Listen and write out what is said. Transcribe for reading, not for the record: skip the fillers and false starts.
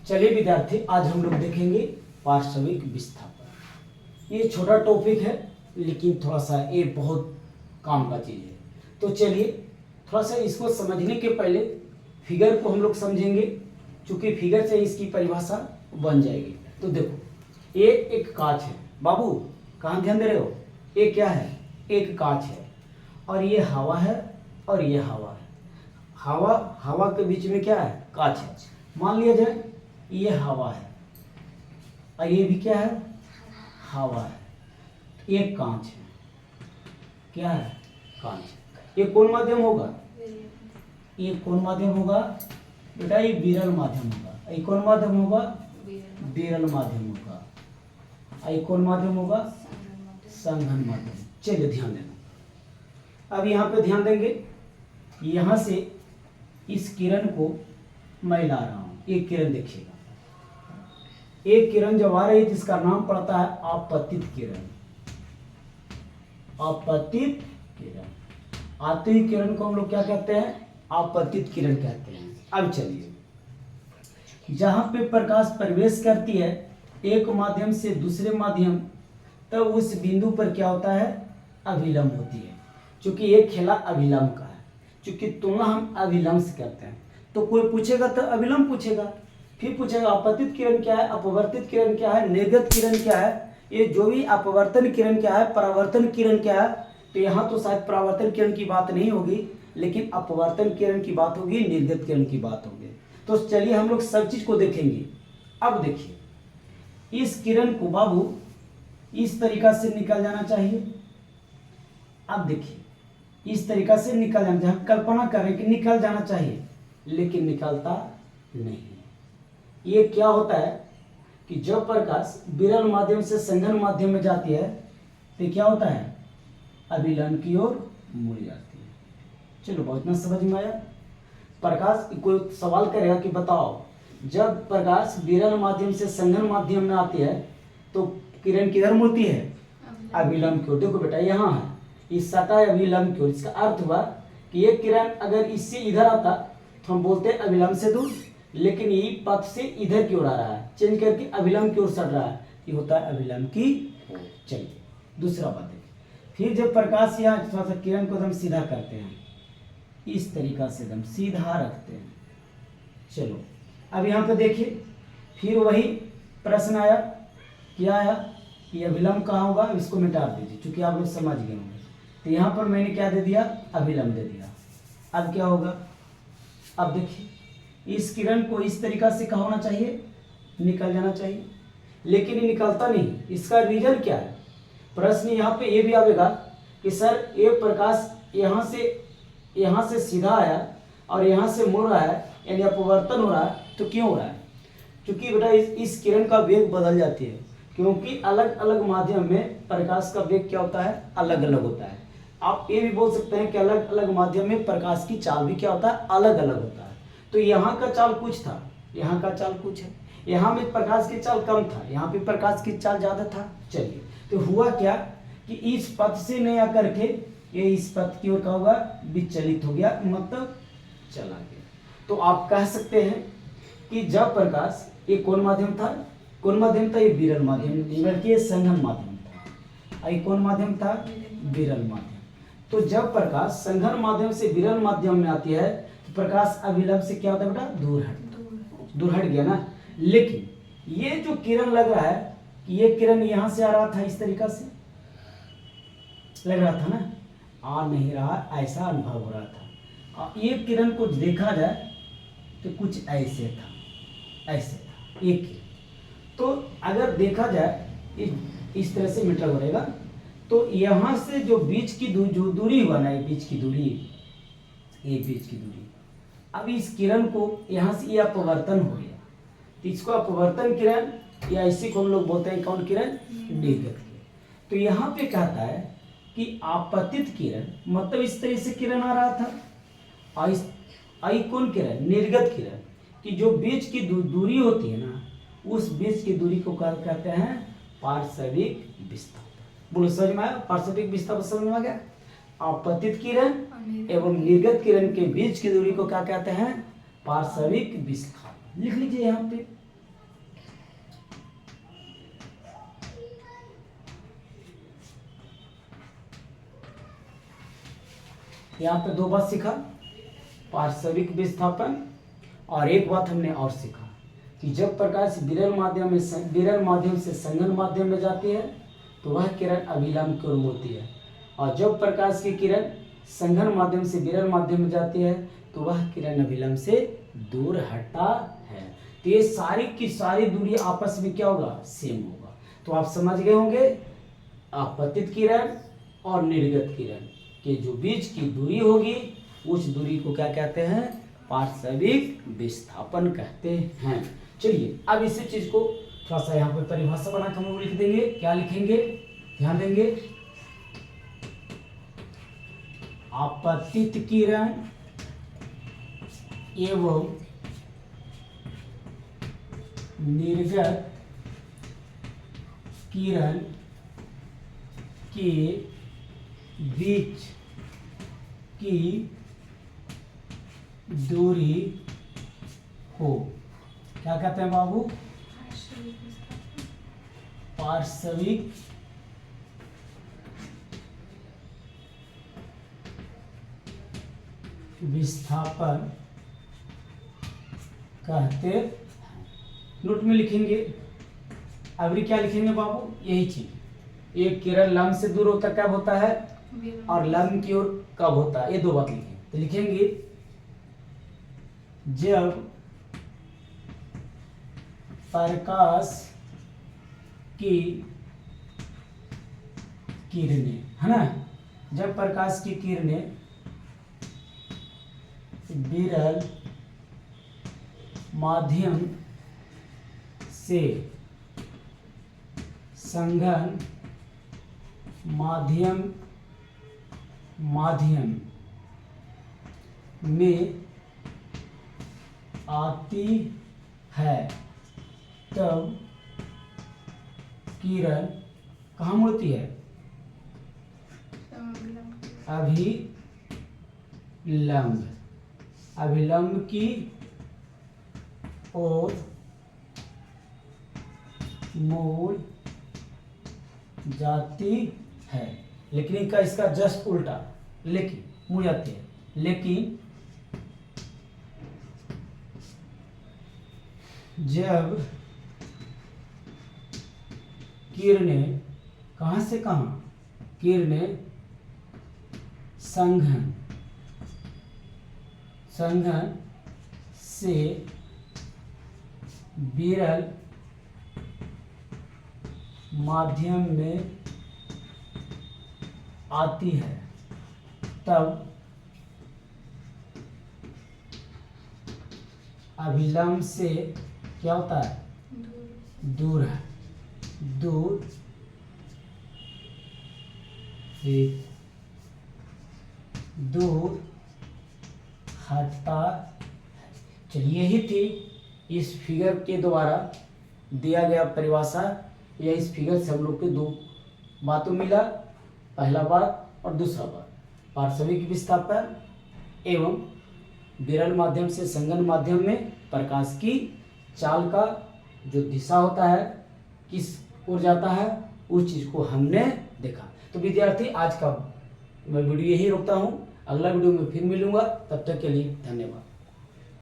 चलिए विद्यार्थी, आज हम लोग देखेंगे पार्श्विक विस्थापन। ये छोटा टॉपिक है लेकिन थोड़ा सा ये बहुत काम का चीज़ है। तो चलिए थोड़ा सा इसको समझने के पहले फिगर को हम लोग समझेंगे, क्योंकि फिगर से इसकी परिभाषा बन जाएगी। तो देखो, ये एक कांच है। बाबू कहाँ ध्यान दे रहे हो? ये क्या है? एक कांच है और ये हवा है और ये हवा है। हवा के बीच में क्या है? कांच है। मान लिया जाए ये हवा है और ये भी क्या है? हवा है। ये कांच है। क्या है? कांच। ये कौन माध्यम होगा? ये कौन माध्यम होगा बेटा? ये विरल माध्यम होगा। ये कौन माध्यम होगा? विरल माध्यम होगा। ये कौन माध्यम होगा? संघन माध्यम। चलिए ध्यान देना। अब यहाँ पे ध्यान देंगे, यहाँ से इस किरण को मैं ला रहा हूँ। ये किरण देखिएगा, एक किरण जब आ रही है जिसका नाम पड़ता है आपतित किरण। आपतित किरण। आती हुई किरण को हम लोग क्या कहते हैं? आपतित किरण कहते हैं। अब चलिए, जहां पे प्रकाश प्रवेश करती है एक माध्यम से दूसरे माध्यम, तब उस बिंदु पर क्या होता है? अभिलंब होती है। क्योंकि ये खेला अभिलंब का है, क्योंकि तुलना हम अभिलंब से करते हैं। तो कोई पूछेगा तो अभिलंब पूछेगा, फिर पूछेगा आपतित किरण क्या है, अपवर्तित किरण क्या है, निर्गत किरण क्या है। ये जो भी अपवर्तन किरण क्या है, परावर्तन किरण क्या है, तो यहाँ तो शायद परावर्तन किरण की बात नहीं होगी, लेकिन अपवर्तन किरण की बात होगी, निर्गत किरण की बात होगी। तो चलिए हम लोग सब चीज को देखेंगे। अब देखिए, इस किरण को बाबू इस तरीका से निकल जाना चाहिए। अब देखिए, इस तरीका से निकल जाना चाहिए। कल्पना करें कि निकल जाना चाहिए, लेकिन निकलता नहीं। ये क्या होता है कि जब प्रकाश विरल माध्यम से संघन माध्यम में जाती है तो क्या होता है? अभिलंब की ओर मुड़ जाती है। चलो बहुत ना समझ में आया। प्रकाश कोई सवाल करेगा कि बताओ, जब प्रकाश विरल माध्यम से संघन माध्यम में आती है तो किरण किधर मुड़ती है? अभिलंब की ओर। देखो बेटा, यहाँ है इस सतह अभिलंब की ओर। इसका अर्थ हुआ कि ये किरण अगर इससे इधर आता तो हम बोलते हैं अभिलंब से दूर, लेकिन ये पथ से इधर की ओर आ रहा है, चेंज करके अभिलंब की ओर सट रहा है, ये होता है अभिलंब की ओर। चलिए दूसरा बात देखिए, फिर जब प्रकाश यहाँ थोड़ा सा किरण को एकदम सीधा करते हैं, इस तरीका से एकदम सीधा रखते हैं। चलो अब यहाँ पे देखिए, फिर वही प्रश्न आया। क्या आया? ये अभिलंब कहाँ होगा? इसको मिटा दीजिए, क्योंकि आप लोग समझ गए होंगे। तो यहाँ पर मैंने क्या दे दिया? अभिलंब दे दिया। अब क्या होगा? अब देखिए, इस किरण को इस तरीका से कहा होना चाहिए? निकल जाना चाहिए, लेकिन ये निकलता नहीं। इसका रीजन क्या है? प्रश्न यहाँ पे ये भी आएगा कि सर ये प्रकाश यहाँ से सीधा आया और यहाँ से मुड़ रहा है, यानी अपवर्तन हो रहा है, तो क्यों हो रहा है? क्योंकि बेटा इस किरण का वेग बदल जाती है, क्योंकि अलग अलग माध्यम में प्रकाश का वेग क्या होता है? अलग अलग होता है। आप ये भी बोल सकते हैं कि अलग अलग माध्यम में प्रकाश की चाल भी क्या होता है? अलग अलग होता है। तो यहाँ का चाल कुछ था, यहाँ का चाल कुछ है। यहाँ में प्रकाश की चाल कम था, यहाँ पे प्रकाश की चाल ज्यादा था। चलिए, तो हुआ क्या कि इस पथ से नहीं आकर के ये इस पथ की ओर का होगा विचलित हो गया, मतलब चला गया। तो आप कह सकते हैं कि जब प्रकाश, ये कौन माध्यम था? कौन माध्यम था? ये विरल माध्यम, बल्कि ये संघन माध्यम था। ये कौन माध्यम था? विरल माध्यम। तो जब प्रकाश संघन माध्यम से विरल माध्यम में आती है तो प्रकाश अभिलंब से क्या होता है बेटा? दूर हट गया ना। लेकिन ये जो किरण लग रहा है कि ये किरण यहाँ से आ रहा था, इस तरीका से लग रहा था ना, आ नहीं रहा, ऐसा अनुभव हो रहा था। ये किरण को देखा जाए तो कुछ ऐसे था, ऐसे था एक किरण। तो अगर देखा जाए इस तरह से मीटर हो रहेगा, तो यहाँ से जो बीच की जो दूरी हुआ ना, ये बीच की दूरी, ये बीच की दूरी, अब इस किरण को यहाँ से ये अपवर्तन हो गया, तो इसको अपवर्तन किरण या इसी को हम लोग बोलते हैं कौन किरण? निर्गत किरण। तो यहाँ पे कहता है कि आपतित किरण, मतलब इस तरह से किरण आ रहा था, और कौन किरण? निर्गत किरण, कि जो बीच की दूरी होती है ना, उस बीच की दूरी को कहते हैं पार्श्विक विस्थापन। बोलो समझ में आया? पार्श्विक विस्थापन समझ में आ गया? आपतित किरण एवं निर्गत किरण के बीच की दूरी को क्या कहते हैं? पार्श्विक विस्थापन। लिख लीजिए यहाँ पे, यहाँ पे दो बात सीखा, पार्श्विक विस्थापन, और एक बात हमने और सीखा कि जब प्रकाश विरल माध्यम से संघन माध्यम में जाती है तो वह किरण अभिलंब की ओर मुड़ती है, और जब प्रकाश की किरण संघन माध्यम से विरल माध्यम में जाती है तो वह किरण अभिलंब से दूर हटता है। तो ये सारी की सारी दूरी आपस में क्या होगा, सेम होगा। तो आप समझ गए होंगे आपतित किरण और निर्गत किरण के जो बीच की दूरी होगी उस दूरी को क्या कहते हैं, पार्श्विक विस्थापन कहते हैं। चलिए अब इसी चीज को थोड़ा सा यहाँ पे परिभाषा बना के हम लोग लिख देंगे। क्या लिखेंगे, ध्यान देंगे, आपतित किरण एवं निर्गत किरण के बीच की दूरी को क्या कहते हैं बाबू, पार्श्विक विस्थापन कहते हैं। नोट में लिखेंगे, अभी क्या लिखेंगे बाबू, यही चीज, एक किरण लंब से दूर होता कब होता है और लंब की ओर कब होता है, ये दो बात लिखेंगे। तो लिखेंगे जब प्रकाश की किरणें, है ना, जब प्रकाश की किरणें विरल माध्यम से संघन माध्यम में आती है तब किरण कहाँ मुड़ती है, अभिलंब की ओर मुड़ जाती है। लेकिन इसका जस्ट उल्टा, लेकिन मुड़ जाती है, लेकिन जब किरणें कहाँ से कहाँ, किरणें संघन से विरल माध्यम में आती है तब अभिलंब से क्या होता है, दूर हटता है। चलिए यही थी इस फिगर के द्वारा दिया गया परिभाषा, या इस फिगर से हम लोग के दो बातों मिला, पहला बात और दूसरा बात, पार्श्विक विस्थापन एवं विरल माध्यम से संघन माध्यम में प्रकाश की चाल का जो दिशा होता है, किस ओर जाता है, उस चीज को हमने देखा। तो विद्यार्थी आज का मैं वीडियो यही रोकता हूँ, अगला वीडियो में फिर मिलूंगा, तब तक के लिए धन्यवाद।